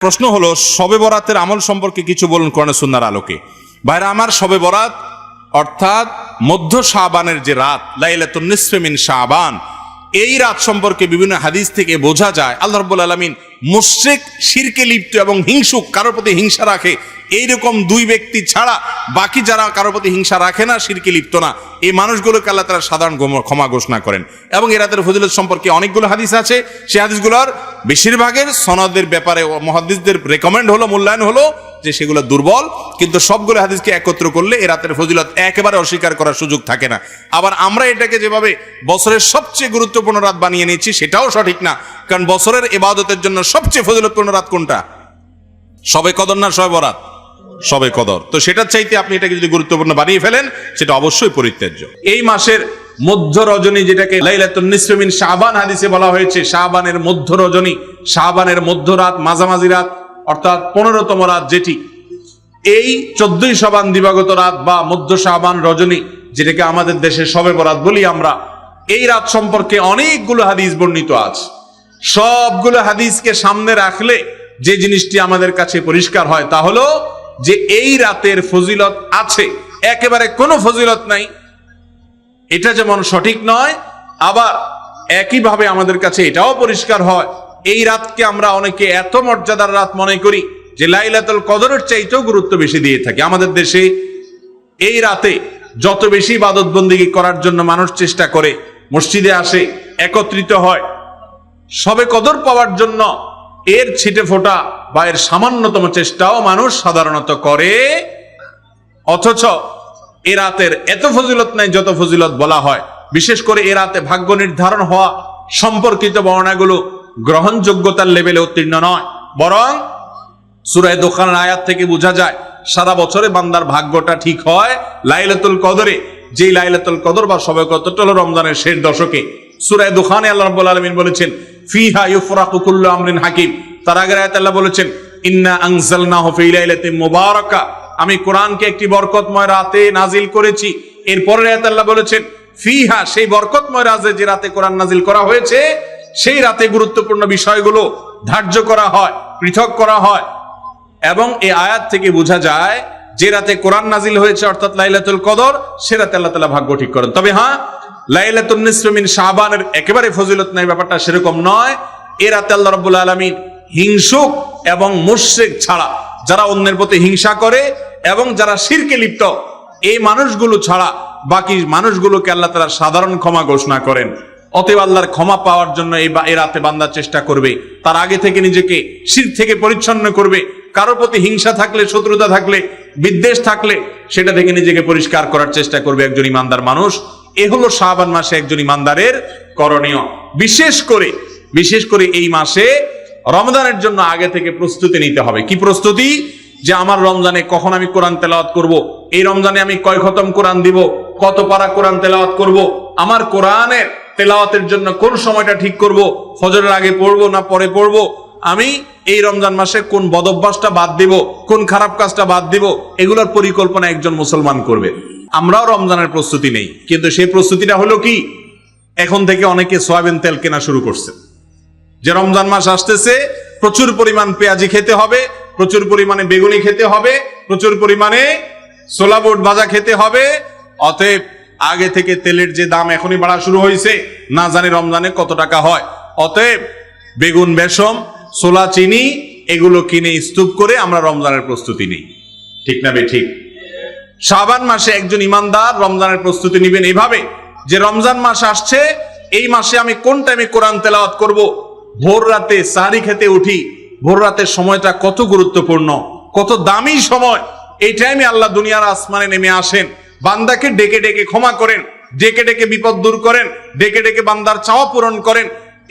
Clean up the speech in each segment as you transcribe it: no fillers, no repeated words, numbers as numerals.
প্রশ্ন হলো শবে বরাতের আমল সম্পর্কে কিছু বলুন কোরআন সুন্নাহর আলোকে। ভাইরা আমার, শবে বরাত অর্থাৎ মধ্য শাবানের যে রাত, লাইলাতুন নিসফে মিন শাবান, এই রাত সম্পর্কে বিভিন্ন হাদিস থেকে বোঝা যায় আল্লাহ রাব্বুল আলামিন মুশরিক, শিরকে লিপ্ত এবং হিংসুক, কারোর প্রতি হিংসা রাখে এইরকম দুই ব্যক্তি ছাড়া বাকি যারা কারোর প্রতি হিংসা রাখে না, শিরকে লিপ্ত না, এই মানুষগুলোকে আল্লাহ তাআলা সাধারণ ক্ষমা ঘোষণা করেন। এবং এই রাতের ফজিলত সম্পর্কে অনেকগুলো হাদিস আছে। সেই হাদিসগুলোর বেশিরভাগের সনদের ব্যাপারে মুহাদ্দিসদের রেকমেন্ড হলো, মূল্যায়ন হলো যে সেগুলো দুর্বল, কিন্তু সবগুলো হাদিসকে একত্র করলে এই রাতের ফজিলত একেবারে অস্বীকার করার সুযোগ থাকে না। আবার আমরা এটাকে যেভাবে বছরের সবচেয়ে গুরুত্বপূর্ণ রাত বানিয়ে নিচ্ছি সেটাও সঠিক না, কারণ বছরের ইবাদতের জন্য সবচেয়ে ফজিলতপূর্ণ রাত কোনটা? শবে কদর না শবে বরাত? শবে কদর। তো সেটার চাইতে আপনি এটাকে যদি গুরুত্বপূর্ণ বানিয়ে ফেলেন সেটা অবশ্যই পরিত্যাজ্য। এই মাসের মধ্য রজনী, যেটাকে লাইলাতুন নিসফে মিন শাবান হাদিসে বলা হয়েছে, শাবানের মধ্য রজনী, শাবানের মধ্য রাত, মাঝামাঝি রাত অর্থাৎ 15তম রাত, যেটি এই 14ই শাবান দিবাগত রাত বা মধ্য শাবান রজনী, যেটাকে আমাদের দেশে শবে বরাত বলি আমরা, এই রাত সম্পর্কে অনেকগুলো হাদিস বর্ণিত আছে। সবগুলো হাদিসকে সামনে রাখলে যে জিনিসটি আমাদের কাছে পরিষ্কার হয় তা হলো যে এই রাতের ফজিলত আছে, একেবারে কোনো ফজিলত নাই এটা যেমন সঠিক নয়, আবার একইভাবে আমাদের কাছে এটাও পরিষ্কার হয় এই রাতকে আমরা অনেকে এত মর্যাদার রাত মনে করি যে লাইলাতুল কদরের চাইতেও গুরুত্ব বেশি দিয়ে থাকি। আমাদের দেশে এই রাতে যত বেশি ইবাদত বন্দেগী করার জন্য মানুষ চেষ্টা করে, মসজিদে আসে, একত্রিত হয়, শবে কদর পাওয়ার জন্য এর ছিটে ফোটা বা এর সামান্যতম চেষ্টাও মানুষ সাধারণত করে, অথচ এ রাতের এত ফজিলত নাই যত ফজিলত বলা হয়। বিশেষ করে এ রাতে ভাগ্য নির্ধারণ হওয়া সম্পর্কিত বর্ণনাগুলো গ্রহণযোগ্যতার লেভেলে উত্তীর্ণ নয়, বরং সূরা দুখানের আয়াত থেকে বোঝা যায় সারা বছরে বান্দার ভাগ্যটা ঠিক হয় লাইলাতুল কদরে। যেই লাইলাতুল কদর বা শবে কদর হলো রমজানের শেষ দশকে। সূরা দুখানে আল্লাহ রাব্বুল আলামিন বলেছেন ফিহা ইউফরাকু কুল্লু আমরিন হাকিম। তার আগের আয়াতে আল্লাহ বলেছেন ইন্না আনজালনাহু ফি লাইলাতিন মুবারাকা, আমি কোরআনকে একটি বরকতময় রাতে নাজিল করেছি। এরপরের আয়াতে আল্লাহ বলেছেন ফিহা, সেই বরকতময় রাতে, যে রাতে কোরআন নাজিল করা হয়েছে, সেই রাতে গুরুত্বপূর্ণ বিষয়গুলো ধার্য করা হয়, পৃথক করা হয়। এবং এই আয়াত থেকে বোঝা যায় যে রাতে কোরআন নাজিল হয়েছে অর্থাৎ লাইলাতুল কদর, সে রাতে আল্লাহ তাআলা ভাগ্য ঠিক করেন। তবে হ্যাঁ, লাইলাতুন নিসফে মিন শাবানের একেবারে ফজিলত নাই, ব্যাপারটা সেরকম নয়। এ রাতে আল্লাহ রাব্বুল আলামিন হিংসুক এবং মুশরিক ছাড়া, যারা অন্যের প্রতি হিংসা করে এবং যারা শিরকে লিপ্ত, এই মানুষগুলো ছাড়া বাকি মানুষগুলোকে আল্লাহ তাআলা সাধারণ ক্ষমা ঘোষণা করেন। অতএব আল্লাহর ক্ষমা পাওয়ার জন্য এই রাতে বান্দা চেষ্টা করবে, তার আগে থেকে নিজেকে শিরক থেকে পরিচ্ছন্ন করবে। কারোর প্রতি হিংসা থাকলে, শত্রুতা থাকলে, বিদ্বেষ থাকলে সেটা থেকে নিজেকে পরিষ্কার করার চেষ্টা করবে একজন ইমানদার মানুষ। এ হলো শাবান মাসে একজন ইমানদারের করণীয়। বিশেষ করে এই মাসে রমজানের জন্য আগে থেকে প্রস্তুতি নিতে হবে। কি প্রস্তুতি? যে আমার রমজানে কখন আমি কোরআন তেলাওয়াত করব, এই রমজানে আমি কয় খতম কোরআন দিব, কত পারা কোরআন তেলাওয়াত করব, আমার কোরআনের তেলাওয়াতের জন্য কোন সময়টা ঠিক করব, ফজরের আগে পড়বো না পরে পড়বো, আমি এই রমজান মাসে কোন বদভ্যাসটা বাদ দিব, কোন খারাপ কাজটা বাদ দিব, এগুলোর পরিকল্পনা একজন মুসলমান করবে। আমরাও রমজানের প্রস্তুতি নেই, কিন্তু সেই প্রস্তুতিটা হলো কি, এখন থেকে অনেকে সয়াবিন তেল কেনা শুরু করছে, যে রমজান মাস আসতেছে, প্রচুর পরিমাণ পেঁয়াজি খেতে হবে, প্রচুর পরিমাণে বেগুনি খেতে হবে, প্রচুর পরিমাণে ছোলা বুট ভাজা খেতে হবে। অতএব আগে থেকে তেলের যে দাম এখনই বাড়া শুরু হয়েছে, না জানি রমজানে কত টাকা হয়। অতএব বেগুন, বেসম, ছোলা, চিনি এগুলো কিনে স্তূপ করে আমরা রমজানের প্রস্তুতি নিই। ঠিক না বে ঠিক? শাবান মাসে একজন ইমানদার রমজানের প্রস্তুতি নেবেন এইভাবে যে রমজান মাস আসছে, এই মাসে আমি কোন টাইমে কোরআন তেলাওয়াত করব। ভোর রাতে সাহরি খেতে উঠি, ভোর রাতের সময়টা কত গুরুত্বপূর্ণ, কত দামি সময়। এই টাইমে আল্লাহ দুনিয়ার আসমানে নেমে আসেন, বান্দাকে ডেকে ডেকে ক্ষমা করেন, ডেকে ডেকে বিপদ দূর করেন, ডেকে ডেকে বান্দার চাওয়া পূরণ করেন।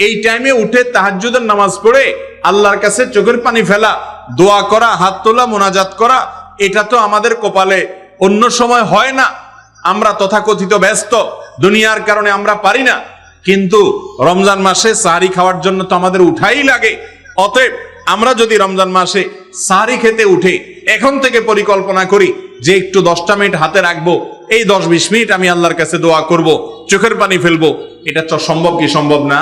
এই টাইমে উঠে তাহাজ্জুদের নামাজ পড়ে আল্লাহর কাছে চোখের পানি ফেলা, দোয়া করা, হাত তোলা, মোনাজাত করা, এটা তো আমাদের কপালে অন্য সময় হয় না। আমরা তথাকথিত ব্যস্ত, দুনিয়ার কারণে আমরা পারি না, কিন্তু রমজান মাসে সাহরি খাওয়ার জন্য তো আমাদের উঠাই লাগে। অতএব আমরা যদি রমজান মাসে সাহরি খেতে উঠে এখন থেকে পরিকল্পনা করি যে একটু 10টা মিনিট হাতে রাখবো, এই 10-20 মিনিট আমি আল্লাহর কাছে দোয়া করব, চোখের পানি ফেলবো, এটা তো সম্ভব কি সম্ভব না?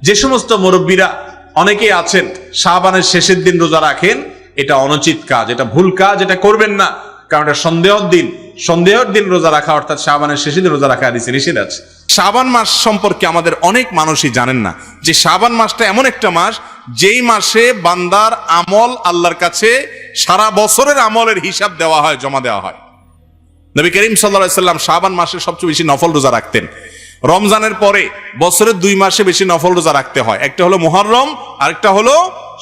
যে সমস্ত মুরব্বীরা অনেকেই আছেন শাবানের শেষের দিন রোজা রাখেন, এটা অনুচিত কাজ, এটা ভুল কাজ, এটা করবেন না, কারণ এটা সন্দেহের দিন রোজা রাখা, অর্থাৎ শাবানের শেষের দিন রোজা রাখা হাদিসে নিষেধ আছে। শাবান মাস সম্পর্কে আমাদের অনেক মানুষই জানেন না যে শাবান মাসটা এমন একটা মাস যেই মাসে বান্দার আমল আল্লাহর কাছে সারা বছরের আমলের হিসাব দেওয়া হয়, জমা দেওয়া হয়। নবী করিম সাল্লাল্লাহু আলাইহি সাল্লাম শাবান মাসে সবচেয়ে বেশি নফল রোজা রাখতেন। রমজানের পরে বছরের 2 মাসে বেশি নফল রোজা রাখতে হয়, একটা হলো মুহররম, আরেকটা হলো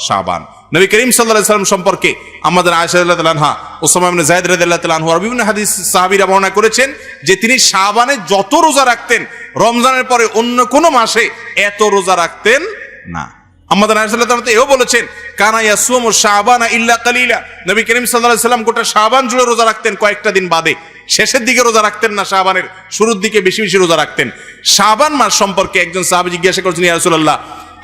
শাবান। নবী করিম সাল্লাল্লাহু আলাইহি সাল্লাম সম্পর্কে আমাদের আয়েশা রাদিয়াল্লাহু আনহা, উসামা ইবনে যায়েদ রাদিয়াল্লাহু তাআলা আনহু আর বিভিন্ন হাদিস সাহাবীরা বর্ণনা করেছেন যে তিনি শাবানে যত রোজা রাখতেন রমজানের পরে অন্য কোনো মাসে এত রোজা রাখতেন না। আমাদের আয়েশা রাদিয়াল্লাহু তাআলা এও বলেছেন কানা ইয়াসুমু শাবানা ইল্লা কালিলা, নবী করিম সাল্লাল্লাহু আলাইহি সাল্লাম গোটা শাবান জুড়ে রোজা রাখতেন, কয়েকটা দিন বাদে। শেষের দিকে রোজা রাখতেন না, শাবানের শুরুর দিকে বেশি বেশি রোজা রাখতেন। শাবান মাস সম্পর্কে একজন সাহাবী জিজ্ঞাসা করেছেন, ইয়া রাসূলুল্লাহ,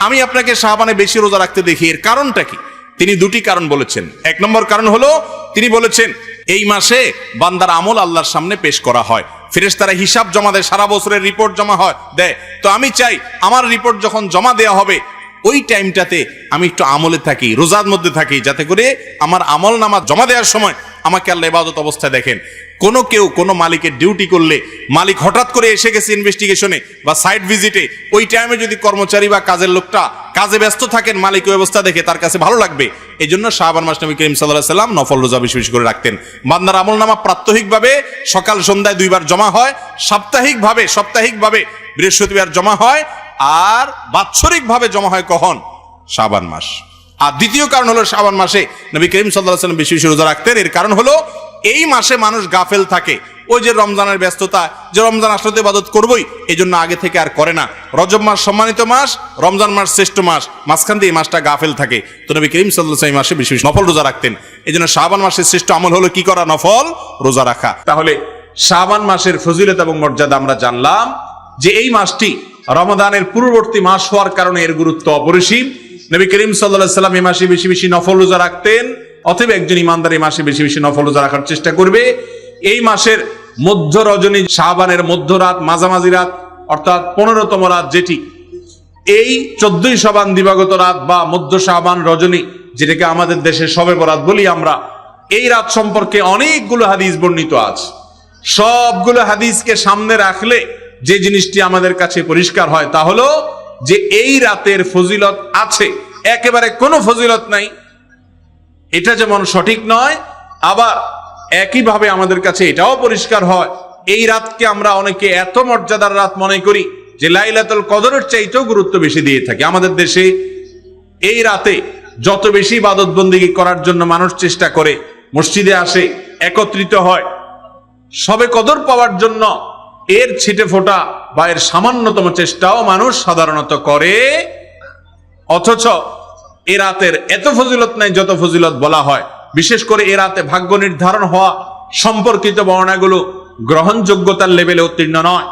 আমি আপনাকে শাবানে বেশি রোজা রাখতে দেখি, এর কারণটা কি? তিনি 2টি কারণ বলেছেন। 1 নম্বর কারণ হলো তিনি বলেছেন এই মাসে বান্দার আমল আল্লাহর সামনে পেশ করা হয়, ফেরেশতারা হিসাব জমা দেয়, সারা বছরের রিপোর্ট জমা দেয়। তো আমি চাই আমার রিপোর্ট যখন জমা দেওয়া হবে ওই টাইমটাতে আমি একটু আমলে থাকি, রোজার মধ্যে থাকি, যাতে করে আমার আমল নামা জমা দেওয়ার সময় আমাকে আল্লাহ ইবাদত অবস্থায় দেখেন। কোনো মালিকের ডিউটি করলে, মালিক হঠাৎ করে এসে গেছে ইনভেস্টিগেশনে বা সাইট ভিজিটে, ওই টাইমে যদি কর্মচারী বা কাজের লোকটা কাজে ব্যস্ত থাকেন, মালিক ওই অবস্থা দেখে তার কাছে ভালো লাগবে। এই জন্য শাবান মাস নবী করিম সাল্লাল্লাহু আলাইহি সাল্লাম নফল রোজা বেশি বেশি করে রাখতেন। বান্দার আমল নামা প্রাত্যহিকভাবে সকাল সন্ধ্যায় 2 বার জমা হয়, সাপ্তাহিকভাবে বৃহস্পতিবার জমা হয়, আর বাৎসরিকভাবে জমা হয় কখন? শাবান মাস। আর দ্বিতীয় কারণ হলো শাবান মাসে নবী করিম সাল্লাল্লাহু আলাইহি সাল্লাম বেশি বেশি রোজা রাখতেন, এর কারণ হলো এই মাসে মানুষ গাফেল থাকে। ওই যে রমজানের ব্যস্ততা, যে রমজান আসলে ইবাদত করবই, এই জন্য আগে থেকে আর করে না। রজব মাস সম্মানিত মাস, রমজান মাস শ্রেষ্ঠ মাস, মাঝখান দিয়ে এই মাসটা গাফেল থাকে। তো নবী করিম সাল্লাল্লাহু আলাইহি মাসে বেশি বেশি নফল রোজা রাখতেন। এই জন্য শাবান মাসের শ্রেষ্ঠ আমল হলো কি করা? নফল রোজা রাখা। তাহলে শাবান মাসের ফজিলত এবং মর্যাদা আমরা জানলাম যে এই মাসটি রমাদানের পূর্ববর্তী মাস হওয়ার কারণে এর গুরুত্ব অপরিসীম। নবী করিম সাল্লাল্লাহু আলাইহি সাল্লাম এই মাসে বেশি বেশি নফল রোজা রাখতেন। অতএব একজন ইমানদার এই মাসে বেশি বেশি নফল রোজা রাখার চেষ্টা করবে। এই মাসের মধ্য রজনী, শাবানের মধ্যরাত, মাঝামাঝি রাত, অর্থাৎ 15তম রাত, যেটি এই 14ই শাবান দিবাগত রাত বা মধ্য শাবান রজনী, যেটাকে আমাদের দেশে শবে বরাত বলি আমরা, এই রাত সম্পর্কে অনেকগুলো হাদিস বর্ণিত আছে। সবগুলো হাদিসকে সামনে রাখলে যে জিনিসটি আমাদের কাছে পরিষ্কার হয় তা হলো যে এই রাতের ফজিলত আছে, একেবারে কোনো ফজিলত নাই, এটা যেমন সঠিক নয়, আবার একইভাবে আমাদের কাছে এটাও পরিষ্কার হয় এই রাতকে আমরা অনেকে এত মর্যাদার রাত মনে করি যে লাইলাতুল কদরের চাইতেও গুরুত্ব বেশি দিয়ে থাকি। আমাদের দেশে এই রাতে যত বেশি ইবাদত বন্দেগী করার জন্য মানুষ চেষ্টা করে, মসজিদে আসে, একত্রিত হয়, সবে কদর পাওয়ার জন্য এর ছিটে ফোটা বা এর সামান্যতম চেষ্টাও মানুষ সাধারণত করে। অথচ এ রাতের এত ফজিলত নাই যত ফজিলত বলা হয়। বিশেষ করে এ রাতে ভাগ্য নির্ধারণ হওয়া সম্পর্কিত বর্ণনাগুলো গ্রহণযোগ্যতার লেভেলে উত্তীর্ণ নয়।